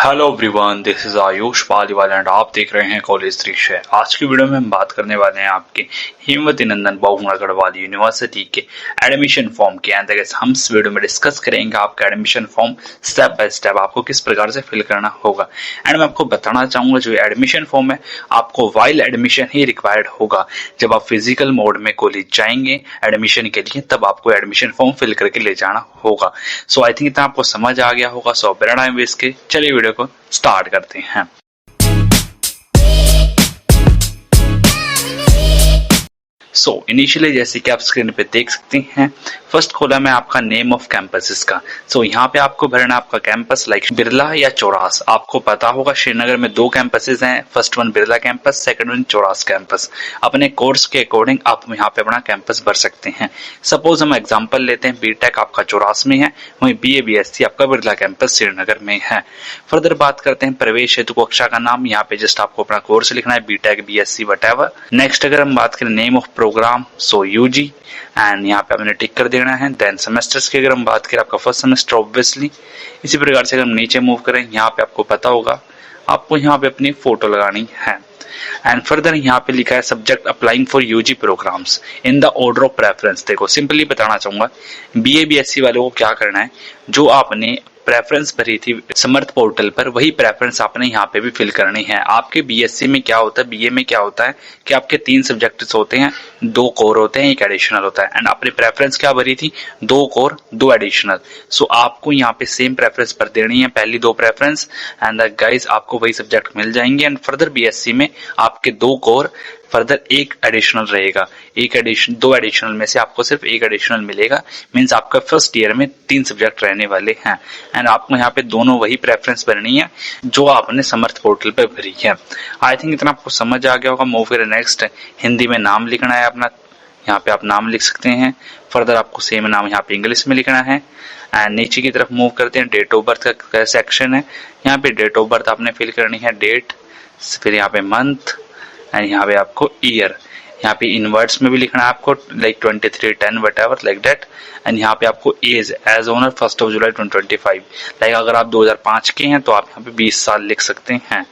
Hello everyone, this is Ayush Paliwal and आप देख रहे हैं कॉलेज दृश्य। आज की वीडियो में हम बात करने वाले हैं आपके हेमवती नंदन बहुगुणा गढ़वाल यूनिवर्सिटी के एडमिशन फॉर्म के अंदर। हम इस वीडियो में डिस्कस करेंगे आपका admission form step by step आपको किस प्रकार से फिल करना होगा। एंड मैं आपको बताना चाहूंगा जो एडमिशन फॉर्म है आपको वाइल एडमिशन ही रिक्वायर्ड होगा। जब आप फिजिकल मोड में कॉलेज जाएंगे एडमिशन के लिए तब आपको एडमिशन फॉर्म फिल करके ले जाना होगा। सो आई थिंक इतना आपको समझ आ गया होगा। सो बिना टाइम वेस्ट के चलिए वीडियो को स्टार्ट करते हैं। सो इनिशियली जैसे कि आप स्क्रीन पे देख सकते हैं, फर्स्ट खोला मैं आपका नेम ऑफ कैंपस का। सो यहाँ पे आपको भरना आपका कैंपस लाइक बिरला या चौरास। आपको पता होगा श्रीनगर में दो कैंपसेस हैं, first one Birla campus, second one Chauras campus. अपने कोर्स के अकॉर्डिंग आप यहाँ पे अपना कैंपस भर सकते हैं। सपोज हम एग्जाम्पल लेते हैं, बीटेक आपका चौरास में है, वहीं BA BSc आपका बिरला कैंपस श्रीनगर में है। फर्दर बात करते हैं प्रवेश हेतु कक्षा का नाम। यहाँ पे जस्ट आपको अपना कोर्स लिखना है, बीटेक BSc वटएवर। नेक्स्ट अगर हम बात करें name of programme, so UG and यहाँ पे आपने टिक कर देना है। देन सेमेस्टर्स की अगर हम बात करें आपका फर्स्ट सेमेस्टर ऑब्वियसली। इसी प्रकार से अगर हम नीचे मूव करें, यहाँ पे आपको पता होगा आपको यहाँ पे अपनी फोटो लगानी है। एंड फर्दर यहाँ पे लिखा है subject applying for UG programmes in the order of preference. देखो सिंपली बताना चाहूंगा BA BSc वालों को क्या करना है, जो आपने प्रेफरेंस भरी थी समर्थ पोर्टल पर वही प्रेफरेंस आपने यहाँ पे भी फिल करनी है। आपके BSc में क्या होता है, BA में क्या होता है कि आपके 3 सब्जेक्ट्स होते हैं, 2 कोर होते हैं, 1 एडिशनल होता है। एंड आपने प्रेफरेंस क्या भरी थी, 2 कोर 2 एडिशनल। सो आपको यहाँ पे सेम प्रेफरेंस भर देनी है, पहली 2 प्रेफरेंस एंड गाइस आपको वही सब्जेक्ट मिल जाएंगे। एंड फर्दर BSc में आपके 2 कोर फर्दर 1 एडिशनल रहेगा। 2 एडिशनल में से आपको सिर्फ 1 एडिशनल मिलेगा। मींस आपका फर्स्ट ईयर में 3 सब्जेक्ट रहने वाले हैं। एंड आपको यहाँ पे दोनों वही प्रेफरेंस भरनी है जो आपने समर्थ पोर्टल पे भरी है। आई थिंक इतना आपको समझ आ गया होगा। मूव करें नेक्स्ट, हिंदी में नाम लिखना है अपना। यहाँ पे आप नाम लिख सकते हैं। फर्दर आपको सेम नाम यहाँ पे इंग्लिश में लिखना है। एंड नीचे की तरफ मूव करते हैं, डेट ऑफ बर्थ का सेक्शन है। यहाँ पे डेट ऑफ बर्थ आपने फिल करनी है, डेट, फिर यहाँ पे मंथ एंड यहाँ पे आपको ईयर। यहाँ पे इन वर्ड्स में भी लिखना है आपको like 2310 whatever like that. And यहाँ पे आपको एज एज ऑनर 1 जुलाई 2025। लाइक अगर आप 2005 के हैं तो आप यहाँ पे 20 साल लिख सकते हैं।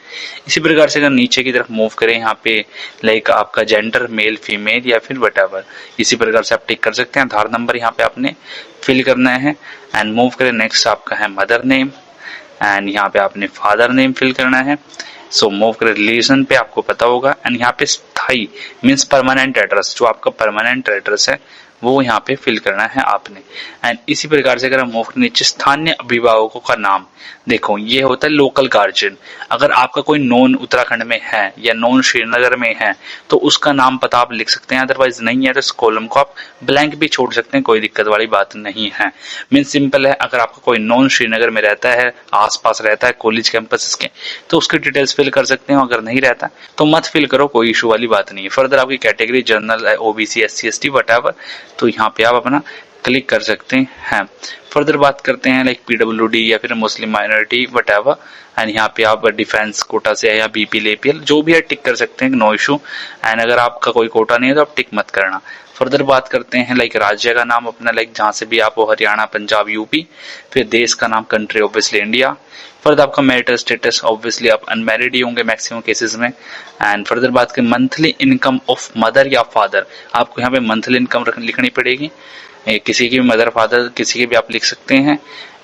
इसी प्रकार से अगर नीचे की तरफ मूव करें, यहाँ पे लाइक आपका जेंडर मेल फीमेल या फिर वटएवर, इसी प्रकार से आप टिक कर सकते हैं। आधार नंबर यहाँ पे आपने फिल करना है। एंड मूव करें नेक्स्ट, आपका है मदर नेम एंड यहाँ पे आपने फादर नेम फिल करना है। सो मूव कर रिलीजन पे आपको पता होगा। एंड यहाँ पे स्थाई मीन्स परमानेंट एड्रेस, जो आपका परमानेंट एड्रेस है वो यहाँ पे फिल करना है आपने। एंड इसी प्रकार से अगर हम मूव नीचे, स्थानीय अभिभावकों का नाम, देखो ये होता है लोकल गार्जियन। अगर आपका कोई नॉन उत्तराखंड में है या नॉन श्रीनगर में है तो उसका नाम पता आप लिख सकते हैं, अदरवाइज नहीं है तो इस कॉलम को आप ब्लैंक भी छोड़ सकते हैं, कोई दिक्कत वाली बात नहीं है। मीन्स सिंपल है, अगर आपका कोई नॉन श्रीनगर में रहता है, आसपास रहता है कॉलेज कैंपस के, तो उसकी डिटेल्स फिल कर सकते हैं। अगर नहीं रहता तो मत फिल करो, कोई इशू वाली बात नहीं है। फर्दर आपकी category general, OBC, SC ST whatever, तो यहाँ पे आप अपना क्लिक कर सकते हैं। फर्दर बात करते हैं लाइक PWD या फिर मुस्लिम माइनॉरिटी वटएवर। एंड यहाँ पे आप डिफेंस कोटा से है या BPL APL जो भी है टिक कर सकते हैं, नो इशू। एंड अगर आपका कोई कोटा नहीं है तो आप टिक मत करना। फर्दर बात करते हैं लाइक राज्य का नाम अपना, लाइक जहां से भी आप हो, हरियाणा, पंजाब, UP। फिर देश का नाम, कंट्री ऑब्वियसली इंडिया। फर्दर आपका मैरिटल स्टेटस, ऑब्वियसली आप अनमैरिड ही होंगे मैक्सिमम केसेस में। एंड फर्दर बात करें मंथली इनकम ऑफ मदर या फादर, आपको यहाँ पे मंथली इनकम लिखनी पड़ेगी। किसी की भी मदर फादर किसी के भी आप लिख सकते हैं।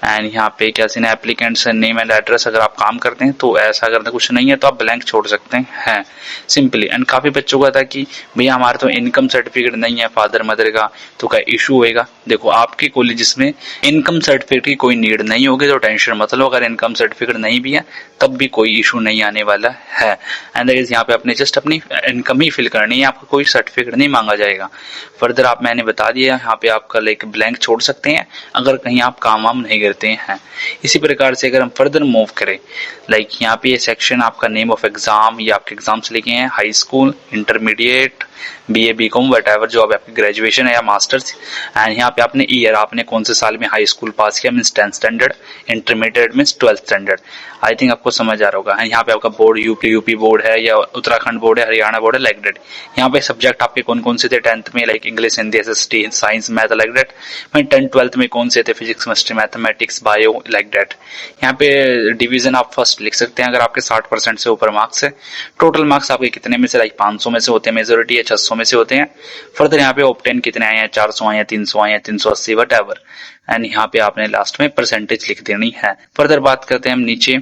एंड यहाँ पे क्या सीन है, एप्लीकेंट्स नेम एंड एड्रेस, अगर आप काम करते हैं तो ऐसा, अगर कुछ नहीं है तो आप ब्लैंक छोड़ सकते हैं सिंपली। एंड काफी बच्चों का था कि भैया हमारे तो इनकम सर्टिफिकेट नहीं है फादर मदर का, तो क्या इशू होएगा। देखो आपके कॉलेजेस में इनकम सर्टिफिकेट की कोई नीड नहीं होगी, तो टेंशन मत लो। अगर इनकम सर्टिफिकेट नहीं भी है तब भी कोई इशू नहीं आने वाला है। एंड यहाँ पे अपने जस्ट अपनी इनकम ही फिल करनी है, आपको कोई सर्टिफिकेट नहीं मांगा जाएगा। फर्दर आप, मैंने बता दिया, यहाँ पे आपका लाइक ब्लैंक छोड़ सकते हैं अगर कहीं आप काम वाम नहीं करते हैं। इसी प्रकार से अगर हम फर्दर मूव करें, लाइक यहाँ पे ये सेक्शन आपका नेम ऑफ एग्जाम, ये आपके एग्जाम्स लिखे हैं, high school, intermediate, BA BCom whatever, जो अब आपकी ग्रेजुएशन है या मास्टर्स। एंड यहाँ पे आपने ईयर, आपने कौन से साल में हाई स्कूल पास किया, means 10th standard, intermediate means 12th standard. आई थिंक आपको समझ आ रहा होगा। यहाँ पे आपका बोर्ड यूपी बोर्ड है या उत्तराखंड बोर्ड है, हरियाणा बोर्ड है, लाइक दैट। यहाँ पे सब्जेक्ट आपके कौन कौन से थे 10th में, like English, Hindi, SST, science, math, like that. 10th 12th में कौन से थे थे, physics, chemistry, mathematics, bio, like that. यहाँ पे डिवीजन आप फर्स्ट लिख सकते हैं अगर आपके 60% से ऊपर मार्क्स है। टोटल मार्क्स आपके कितने में से, लाइक 500 में से होते हैं मेजोरिटी, या 600 में से होते हैं। फर्दर यहाँ पे ऑब्टेन कितने आए हैं, 400 आए हैं, 300 आए हैं, 380, वट एवर। एंड यहाँ पे आपने लास्ट में परसेंटेज लिख देनी है। फर्दर बात करते हैं हम नीचे,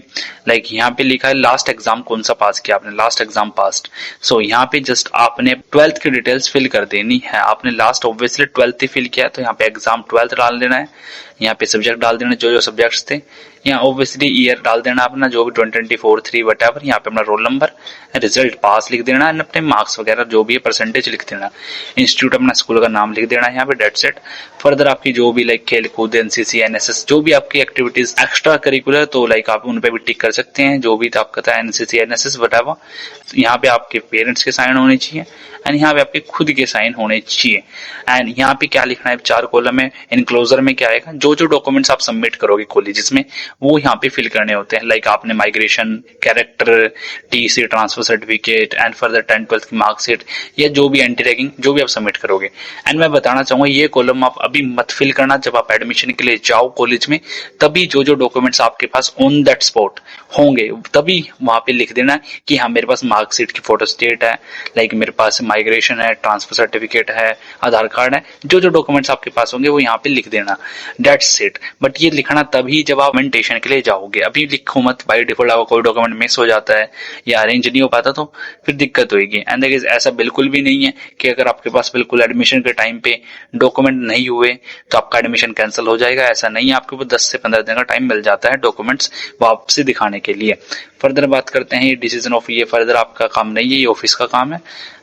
लाइक यहाँ पे लिखा है लास्ट एग्जाम कौन सा पास किया आपने, लास्ट एग्जाम पास्ड। सो यहाँ पे जस्ट आपने 12th की डिटेल्स फिल कर देनी है। आपने लास्ट ऑब्वियसली 12th ही फिल किया, तो यहाँ पे एग्जाम 12th डाल देना है। यहाँ पे सब्जेक्ट डाल देना जो सब्जेक्ट्स थे। यहाँ ऑब्वियसली ईयर डाल देना अपना, जो भी 2024, 3 वट एवर। यहाँ पे अपना रोल नंबर, रिजल्ट, पास लिख देना, एंड अपने मार्क्स वगैरह जो भी है परसेंटेज लिख देना। इंस्टीट्यूट अपना स्कूल का नाम लिख देना है यहाँ पे, डेट्स इट। फर्दर आपकी जो भी लाइक खेल कूद, एनसीसी, एनएसएस, जो भी आपकी एक्टिविटीज एक्स्ट्रा करिकुलर, तो लाइक आप उन पे भी टिक कर सकते हैं, जो भी आपका था एनसीसी, एनएसएस, वट एवर। यहाँ पे आपके पेरेंट्स के साइन होने चाहिए, एंड यहाँ पे आपके खुद के साइन होने चाहिए। एंड यहाँ पे क्या लिखना है, 4 कॉलम है। इनक्लोजर में क्या आएगा, जो जो डॉक्यूमेंट्स आप सबमिट करोगे कॉलेजेस में, वो यहाँ पे फिल करने होते हैं। लाइक आपने migration, character, TC, transfer certificate, and further 10th-12th की मार्कशीट, या जो भी एंटी रैगिंग जो भी आप सबमिट करोगे। एंड मैं बताना चाहूंगा, ये कॉलम आप अभी मत फिल करना, जब आप एडमिशन के लिए जाओ कॉलेज में, तभी जो जो डॉक्यूमेंट्स आपके पास ऑन दैट स्पॉट होंगे, तभी वहां पे लिख देना कि हाँ मेरे पास मार्कशीट की फोटो स्टेट है, लाइक मेरे पास माइग्रेशन है, ट्रांसफर सर्टिफिकेट है, आधार कार्ड है, जो जो डॉक्यूमेंट्स आपके पास होंगे वो यहाँ पे लिख देना, दैट्स इट। बट ये लिखना तभी जब आप डॉक्यूमेंटेशन के लिए जाओगे, अभी लिखो मत। बाय डिफॉल्ट आपका कोई डॉक्यूमेंट मिस हो जाता है या अरेंज नहीं हो पाता तो फिर दिक्कत होगी। एंड देखिए ऐसा बिल्कुल भी नहीं है कि अगर आपके पास बिल्कुल एडमिशन के टाइम पे डॉक्यूमेंट नहीं हुए तो आपका एडमिशन कैंसिल हो जाएगा, ऐसा नहीं है। आपके पास 10 से 15 दिन का टाइम मिल जाता है डॉक्यूमेंट्स वापसी दिखाने के लिए। फर्दर बात करते हैं, ये डिसीजन ऑफ, ये फर्दर आपका काम नहीं है, ये ऑफिस का काम है।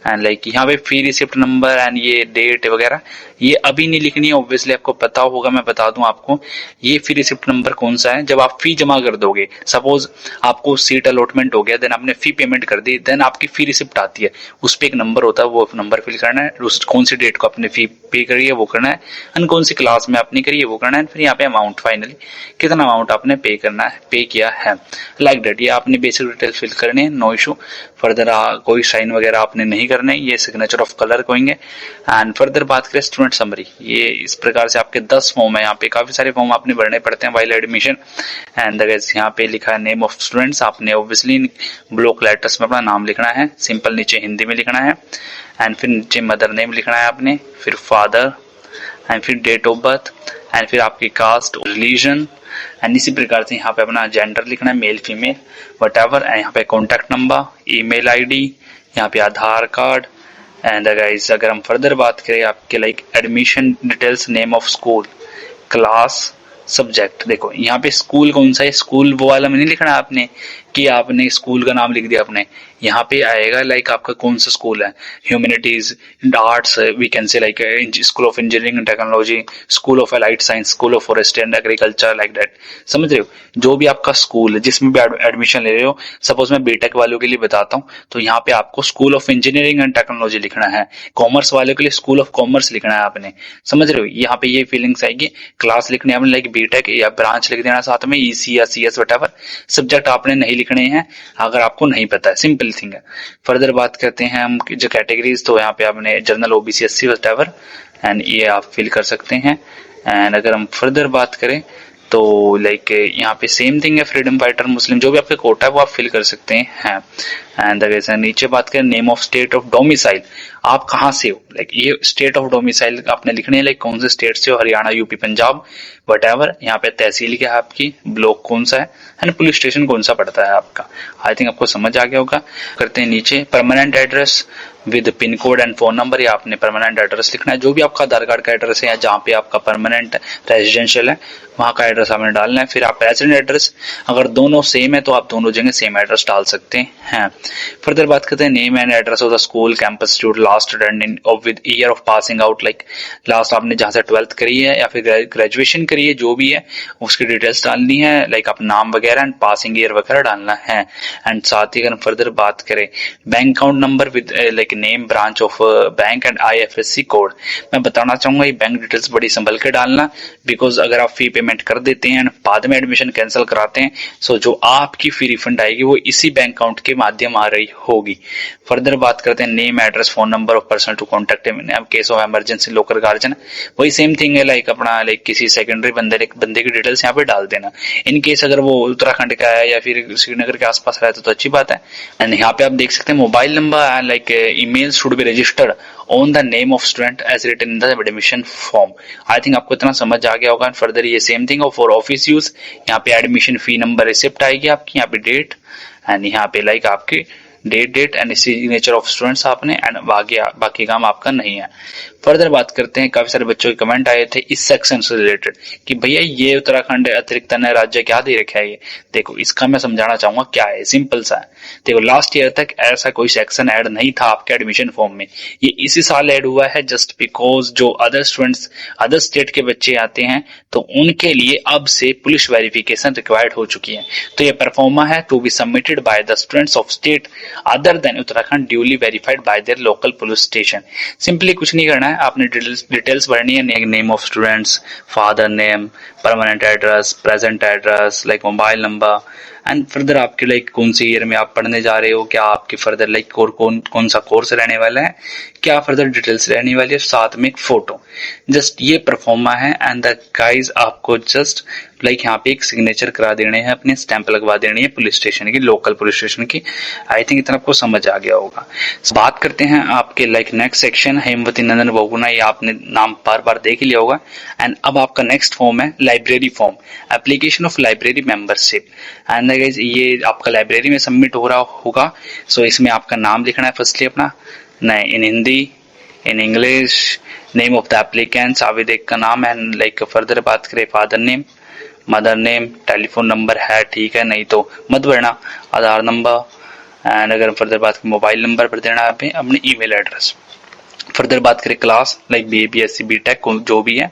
एंड लाइक यहाँ पे फी रिसिप्ट नंबर एंड ये डेट वगैरह ये अभी नहीं लिखनी है, ऑब्वियसली आपको पता होगा, मैं बता दूं आपको। ये फी रिसिप्ट नंबर कौन सा है, जब आप फी जमा कर दोगे, सपोज आपको सीट अलॉटमेंट हो गया, देन आपने फी पेमेंट कर दी, देन आपकी फी रिसिप्ट आती है, उस पर एक नंबर होता है, वो नंबर फिल करना है, उस कौन सी डेट को आपने फी पे करी है वो करना है, एंड कौन सी क्लास में आपने करी है वो करना है। फिर यहाँ पे अमाउंट, फाइनली कितना अमाउंट आपने पे करना है, पे किया है, लाइक दैट। ये आपने बेसिक डिटेल फिल करने हैं, नो इशू। फर्दर कोई साइन वगैरह आपने नहीं करने, ये सिग्नेचर ऑफ कलर कहेंगे। एंड फर्दर बात करें स्टूडेंट समरी, ये इस प्रकार से आपके 10 फॉर्म है, यहाँ पे काफी सारे फॉर्म आपने भरने पड़ते हैं वाइल एडमिशन। एंड यहाँ पे लिखा है नेम ऑफ स्टूडेंट्स, आपने ऑब्वियसली ब्लॉक लेटर्स में अपना नाम लिखना है, सिंपल नीचे हिंदी में लिखना है। एंड फिर नीचे मदर नेम लिखना है आपने, फिर फादर, एंड फिर डेट ऑफ बर्थ, एंड फिर आपकी कास्ट, रिलीजन, एंड इसी प्रकार से यहाँ पे अपना जेंडर लिखना है, male female what ever. And यहाँ पे कॉन्टेक्ट नंबर, ईमेल आईडी, यहाँ पे आधार कार्ड। एंड गाइस अगर हम फर्दर बात करें आपके like admission details, name of school, class, subject. देखो यहाँ पे स्कूल कौन सा है, स्कूल वो वाला में नहीं लिखना आपने कि आपने स्कूल का नाम लिख दिया आपने, यहाँ पे आएगा लाइक आपका कौन सा स्कूल है, humanities, arts, we can say like school of engineering and technology, school of allied science, school of forest and agriculture, like that. समझ रहे हो, जो भी आपका स्कूल है जिसमें भी एडमिशन ले रहे हो, सपोज मैं बीटेक वालों के लिए बताता हूँ, तो यहाँ पे आपको school of engineering and technology लिखना है, कॉमर्स वालों के लिए स्कूल ऑफ कॉमर्स लिखना है आपने। समझ रहे हो, यहाँ पे ये फीलिंग्स आएगी। क्लास लिखने आपने लाइक बीटेक या ब्रांच लिख देना साथ में, ईसी या सीएस वटएवर। सब्जेक्ट आपने नहीं लिखने हैं अगर आपको नहीं पता है, सिंपल थिंग है। फर्दर बात करते हैं हम जो कैटेगरीज, तो यहाँ पे आपने general, OBC, SC whatever, and ये आप फिल कर सकते हैं। एंड अगर हम फर्दर बात करें तो लाइक यहाँ पे सेम थिंग है, फ्रीडम फाइटर, मुस्लिम, जो भी आपके कोटा है वो आप फिल कर सकते हैं। एंड नीचे बात करें name of state of domicile, आप कहाँ से हो, लाइक ये स्टेट ऑफ डोमिसाइल आपने लिखने है, लाइक कौन से स्टेट से हो, हरियाणा, यूपी, पंजाब, वटएवर। यहाँ पे तहसील क्या है आपकी, ब्लॉक कौन सा है, एंड पुलिस स्टेशन कौन सा पड़ता है आपका। आई थिंक आपको समझ आ गया होगा। करते हैं नीचे permanent address with pin code and phone number, या आपने परमानेंट एड्रेस लिखना है, जो भी आपका आधार कार्ड का एड्रेस है या जहाँ पे आपका परमानेंट रेजिडेंशियल है वहां का एड्रेस आपने डालना है। फिर आप रेजिडेंट एड्रेस, अगर दोनों सेम है तो आप दोनों जगह सेम एड्रेस डाल सकते हैं। फर्दर बात करते हैं name and address of the school, campus, institute, last attendant of with year of passing out, like last आपने जहां से 12th करी है या फिर ग्रेजुएशन करी है, जो भी है उसकी डिटेल्स डालनी है, लाइक आप नाम वगैरह एंड पासिंग ईयर वगैरह डालना है। एंड साथ ही अगर फर्दर बात करें bank account number with like name, branch of bank and IFSC code. मैं बताना चाहूंगा ये बैंक डिटेल्स बड़ी संभल के डालना, बिकॉज अगर आप फी पेमेंट कर देते हैं बाद में एडमिशन कैंसिल कराते हैं, सो जो आपकी फी रिफंड आएगी वो इसी बैंक अकाउंट के माध्यम आ रही होगी। फर्दर बात करते हैं name, address, phone number of person to contact in case of emergency, local guardian. वही सेम थिंग है लाइक अपना किसी सेकेंडरी बंदे की डिटेल्स यहाँ पे डाल देना। इन केस अगर वो उत्तराखंड का है या फिर श्रीनगर के आसपास रहता तो अच्छी बात है। एंड यहाँ पे आप देख सकते हैं mobile number and email should be registered on the name of student as written in the admission form. I think आपको इतना समझ आ गया होगा। फर्दर ये सेम थिंग और फॉर ऑफिस यूज, यहाँ पे एडमिशन फी नंबर रिसिप्ट आएगी आपकी, यहाँ पे डेट एंड यहाँ पे आपकी date and signature of students आपने, एंड बाकी काम आपका नहीं है। फर्दर बात करते हैं, काफी सारे बच्चों के कमेंट आए थे इस सेक्शन से रिलेटेड कि भैया ये उत्तराखंड अतिरिक्त अन्य राज्य क्या दे रखा है। ये देखो इसका मैं समझाना चाहूंगा क्या है, सिंपल सा है। देखो लास्ट ईयर तक ऐसा कोई सेक्शन ऐड नहीं था आपके एडमिशन फॉर्म में, ये इसी साल ऐड हुआ है जस्ट बिकॉज जो अदर स्टूडेंट्स अदर स्टेट के बच्चे आते हैं तो उनके लिए अब से पुलिस वेरिफिकेशन रिक्वायर्ड हो चुकी है। तो ये परफॉर्मा है to be submitted by the students of state other than Uttarakhand duly verified by their local police station. Simply कुछ नहीं करना है, आपने डिटेल्स भरनी है, name of students, father name, permanent address, present address, mobile number and further आपके कौन से ईयर में आप पढ़ने जा रहे हो, क्या आपके फर्दर कौन सा कोर्स रहने वाला है, क्या फर्दर डिटेल्स रहने वाली है, साथ में एक फोटो। जस्ट ये परफॉर्मा है एंड द गाइज आपको जस्ट यहाँ पे एक सिग्नेचर करा देने हैं, अपने स्टैंप लगवा देनी है पुलिस स्टेशन की, लोकल पुलिस स्टेशन की। आई थिंक इतना आपको समझ आ गया होगा। बात करते हैं आपके नेक्स्ट सेक्शन हेमवती नंदन बहुगुणा, ये आपने नाम बार बार देख ही लिया होगा। एंड अब आपका नेक्स्ट फॉर्म है library form, application of library membership. And guys ये आपका लाइब्रेरी में सबमिट हो रहा होगा। सो इसमें आपका नाम लिखना है फर्स्टली अपना, in Hindi, in English, name of the applicants, आवेदक का नाम एंड फर्दर बात करें father name, mother name, telephone number है ठीक है, नहीं तो मत भरना, आधार नंबर एंड अगर फर्दर बात करें मोबाइल नंबर भर देना आपने, अपने ईमेल एड्रेस। फर्दर बात करें क्लास BA BSc BTech जो भी है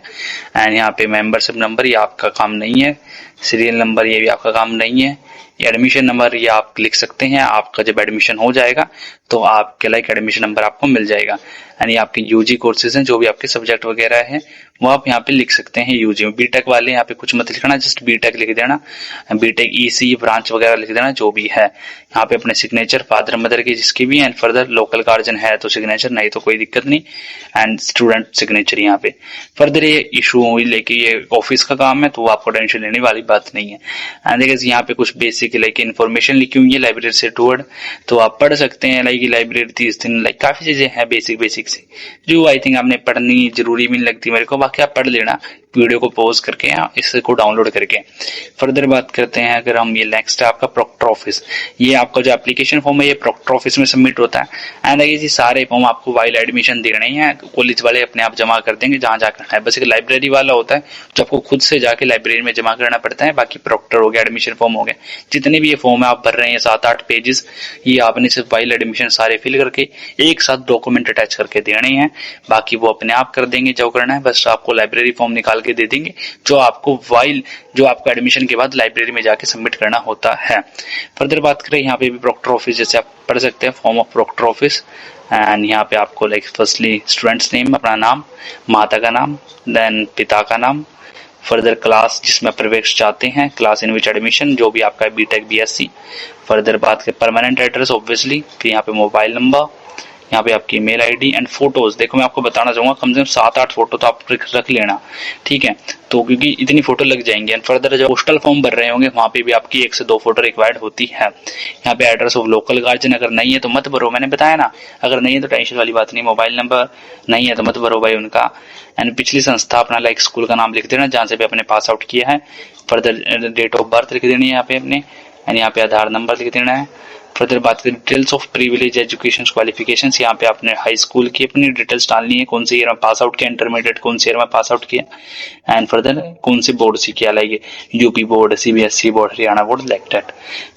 एंड यहाँ पे मेंबरशिप नंबर, ये आपका काम नहीं है। सीरियल नंबर ये भी आपका काम नहीं है। ये एडमिशन नंबर ये आप लिख सकते हैं, आपका जब एडमिशन हो जाएगा तो आपके एडमिशन नंबर आपको मिल जाएगा। यानी आपके यूजी कोर्सेज हैं, जो भी आपके सब्जेक्ट वगैरह है वो आप यहाँ पे लिख सकते हैं यूजी में। बीटेक वाले यहाँ पे कुछ मत लिखना, जस्ट बीटेक लिख देना, बीटेक EC ब्रांच वगैरह लिख देना जो भी है। यहाँ पे अपने सिग्नेचर फादर मदर की जिसकी भी, एंड फर्दर लोकल गार्जियन है तो सिग्नेचर, नहीं तो कोई दिक्कत नहीं, एंड स्टूडेंट सिग्नेचर यहाँ पे। फर्दर ये इशू हुई लेकिन ये ऑफिस का काम है तो आपको टेंशन लेने वाली बात नहीं है। एंड यहाँ पे कुछ बेसिक इन्फॉर्मेशन लिखी हुई है लाइब्रेरी से टूवर्ड, तो आप पढ़ सकते हैं। लाइब्रेरी 30 दिन काफी चीजें हैं बेसिक सी जो आई थिंक आपने पढ़नी जरूरी भी नहीं लगती मेरे को, बाकी आप पढ़ लेना वीडियो को पॉज करके या इसको डाउनलोड करके। फर्दर बात करते हैं अगर हम, ये नेक्स्ट है आपका प्रोक्टर ऑफिस। ये आपका जो एप्लीकेशन फॉर्म है ये प्रोक्टर ऑफिस में सबमिट होता है। एंड ये सारे फॉर्म आपको वाइल एडमिशन देने ही है, कॉलेज वाले अपने आप जमा कर देंगे जहां जा करना है। बस एक लाइब्रेरी वाला होता है जो आपको खुद से जाके लाइब्रेरी में जमा करना पड़ता है। बाकी प्रोक्टर हो गया, एडमिशन फॉर्म हो गया, जितने भी ये फॉर्म है आप भर रहे हैं 7-8 पेजेस, ये आपने सिर्फ वाइल एडमिशन सारे फिल करके एक साथ डॉक्यूमेंट अटैच करके देने हैं। बाकी वो अपने आप कर देंगे जो करना है, बस आपको लाइब्रेरी फॉर्म निकाल के दे देंगे जो आपको जो आपको एडमिशन के बाद लाइब्रेरी में जाके सबमिट करना होता है। फर्दर बात करें यहाँ पे भी प्रोक्टर ऑफिस जैसे आप पढ़ सकते हैं, form of proctor office. And यहाँ पे आपको फर्स्टली स्टूडेंट्स नेम, अपना नाम, माता का नाम, देन पिता का नाम, फर्दर क्लास जिसमें प्रवेश चाहते हैं, क्लास इन विच एडमिशन जो भी आपका बीटेक BSc। फर्दर बात करें परमानेंट एड्रेस ऑब्वियसली, फिर यहाँ पे मोबाइल नंबर, यहाँ पे आपकी मेल आईडी एंड फोटोज। देखो मैं आपको बताना चाहूंगा कम से कम 7-8 फोटो तो आप रख लेना, ठीक है, तो क्योंकि इतनी फोटो लग जाएंगी। एंड फर्दर जब पोस्टल फॉर्म भर रहे होंगे वहां पे भी आपकी 1 से 2 फोटो रिक्वायर्ड होती है। यहाँ पे एड्रेस ऑफ लोकल गार्जियन अगर नहीं है तो मत भरो, मैंने बताया ना, अगर नहीं है तो टेंशन वाली बात नहीं। मोबाइल नंबर नहीं है तो मत भरो भाई उनका। एंड पिछली संस्था अपना स्कूल का नाम लिख देना जहां से भी अपने पास आउट किया है। फर्दर डेट ऑफ बर्थ लिख देनी है यहाँ पे अपने, एंड यहाँ पे आधार नंबर लिख देना है। फर्दर बात करें details of privilege education qualifications, यहाँ पे आपने हाई स्कूल की अपनी डिटेल्स डालनी है, कौन से ईयर में पास आउट किया, इंटरमीडिएट कौन से ईयर में पास आउट किया, एंड फर्दर कौन से बोर्ड से किया, UP board, CBSE board, Haryana board, like that.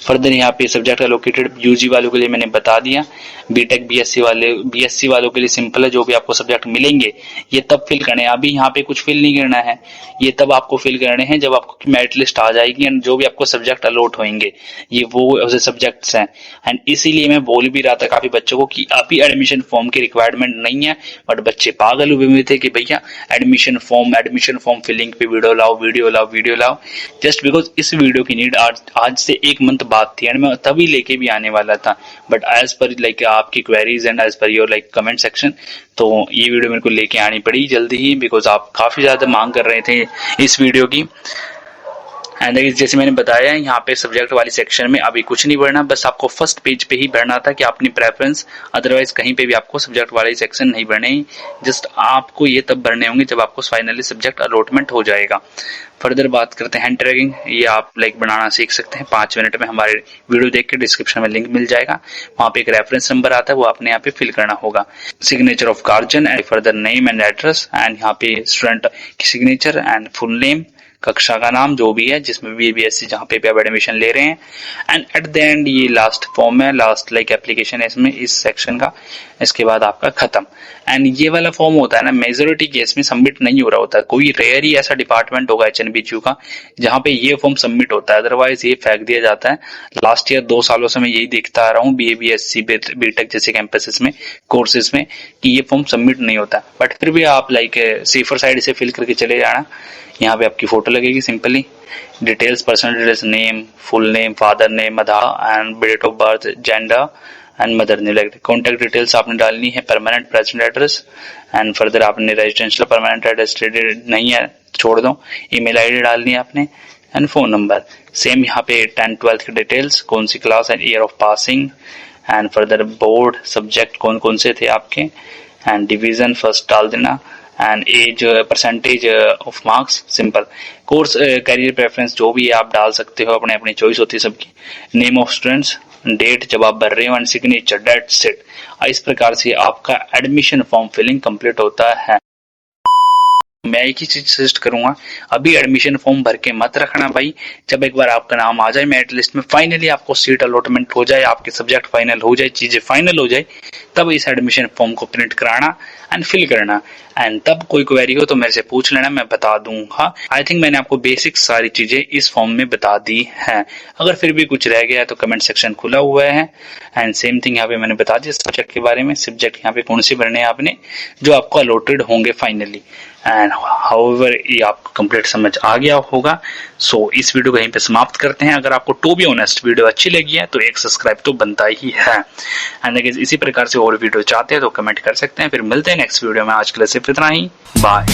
Further यहाँ पे सब्जेक्ट एलोकेटेड यूजी वालों के लिए मैंने बता दिया, बीटेक BSc वालों के लिए सिंपल है, जो भी आपको सब्जेक्ट मिलेंगे ये तब फिल करने हैं। अभी यहाँ पे कुछ फिल नहीं करना है, ये तब आपको फिल करने हैं जब आपको मेरिट लिस्ट आ जाएगी एंड जो भी आपको सब्जेक्ट अलॉट होंगे ये वो सब्जेक्ट्स हैं। एंड इसीलिए मैं बोल भी रहा था काफी बच्चों को कि अभी एडमिशन फॉर्म की रिक्वायरमेंट नहीं है, बट बच्चे पागल हुए थे कि भैया एडमिशन फॉर्म फिलिंग पे वीडियो लाओ जस्ट बिकॉज इस वीडियो की नीड आज से 1 मंथ बाद थी एंड मैं तभी लेके भी आने वाला था, बट एज पर लाइक आपकी queries and as per your like comment section, तो ये वीडियो मेरे को लेके आनी पड़ी जल्दी ही बिकॉज आप काफी ज्यादा मांग कर रहे थे इस वीडियो की। एंड जैसे मैंने बताया यहाँ पे सब्जेक्ट वाली सेक्शन में अभी कुछ नहीं भरना, बस आपको फर्स्ट पेज पे ही भरना था कि अपनी प्रेफरेंस, अदरवाइज कहीं पे भी आपको सब्जेक्ट वाले सेक्शन नहीं भरने, जस्ट आपको ये तब भरने होंगे जब आपको फाइनली सब्जेक्ट अलॉटमेंट हो जाएगा। फर्दर बात करते हैं हैंड ट्रैगिंग, ये आप लाइक बनाना सीख सकते हैं 5 मिनट में, हमारे वीडियो देख के डिस्क्रिप्शन में लिंक मिल जाएगा, वहां पे एक रेफरेंस नंबर आता है वो आपने यहाँ पे फिल करना होगा। Signature of guardian and further name and address and यहाँ पे स्टूडेंट की सिग्नेचर एंड फुल नेम, कक्षा का नाम जो भी है जिसमें भी बीएससी जहाँ पे आप एडमिशन ले रहे हैं, एंड एट द एंड ये लास्ट फॉर्म है, लास्ट लाइक एप्लीकेशन है इसमें इस सेक्शन का, इसके बाद आपका खत्म। एंड ये वाला फॉर्म होता है ना मेजोरिटी केस में सबमिट नहीं हो रहा होता, कोई रेयर ही ऐसा डिपार्टमेंट होगा एचएनबीयू का जहाँ पे ये फॉर्म सबमिट होता है, अदरवाइज ये फेंक दिया जाता है। लास्ट ईयर 2 सालों से मैं यही देखता आ रहा हूँ बीए बीएससी बीटेक जैसे कैंपसेस में कोर्सेज में कि ये फॉर्म सबमिट नहीं होता, बट फिर भी आप लाइक सेफर साइड से फिल करके चले जाना। यहाँ पे आपकी फोटो लगेगी simply, details personal details, name, full name, father name, Aadhaar and date of birth, gender and mother name, like contact details आपने डालनी है, permanent present address and further आपने रेजिडेंशियल परमानेंट एड्रेस नहीं है छोड़ दो, ईमेल आईडी डालनी है आपने एंड फोन नंबर। सेम यहाँ पे 10th-12th की डिटेल्स, कौन सी class and year of passing and further board subject कौन कौन से थे आपके एंड डिवीजन फर्स्ट डाल देना and as percentage of marks, simple course career preference जो भी है आप डाल सकते हो, अपने अपनी चॉइस होती है सबकी, नेम ऑफ स्टूडेंट्स, डेट जब आप भर रहे हो एंड सिग्नेचर, दैट्स इट। इस प्रकार से आपका एडमिशन फॉर्म फिलिंग कंप्लीट होता है। मैं एक ही चीज सजेस्ट करूंगा, अभी एडमिशन फॉर्म भर के मत रखना भाई, जब एक बार आपका नाम आ जाए मेरिट लिस्ट में, फाइनली आपको सीट अलॉटमेंट हो जाए, आपके सब्जेक्ट फाइनल हो जाए, चीजें फाइनल हो जाए, तब इस एडमिशन फॉर्म को प्रिंट कराना एंड फिल करना, एंड तब कोई क्वेरी हो तो मेरे से पूछ लेना, मैं बता दूंगा। आई थिंक मैंने आपको बेसिक सारी चीजें इस फॉर्म में बता दी हैं, अगर फिर भी कुछ रह गया तो कमेंट सेक्शन खुला हुआ है। एंड सेम थिंग यहाँ पे मैंने बता दिया सब्जेक्ट के बारे में, सब्जेक्ट यहाँ पे कौन से भरने हैं आपने जो आपको अलॉटेड होंगे फाइनली, एंड हाउएवर ये आपको कंप्लीट समझ आ गया होगा। सो इस वीडियो को यहीं पे समाप्त करते हैं। अगर आपको टू बी ऑनेस्ट वीडियो अच्छी लगी है तो एक सब्सक्राइब तो बनता ही है, एंड इसी प्रकार से और वीडियो चाहते हैं तो कमेंट कर सकते हैं। फिर मिलते हैं नेक्स्ट वीडियो में, आज के लिए सिर्फ इतना ही, बाय।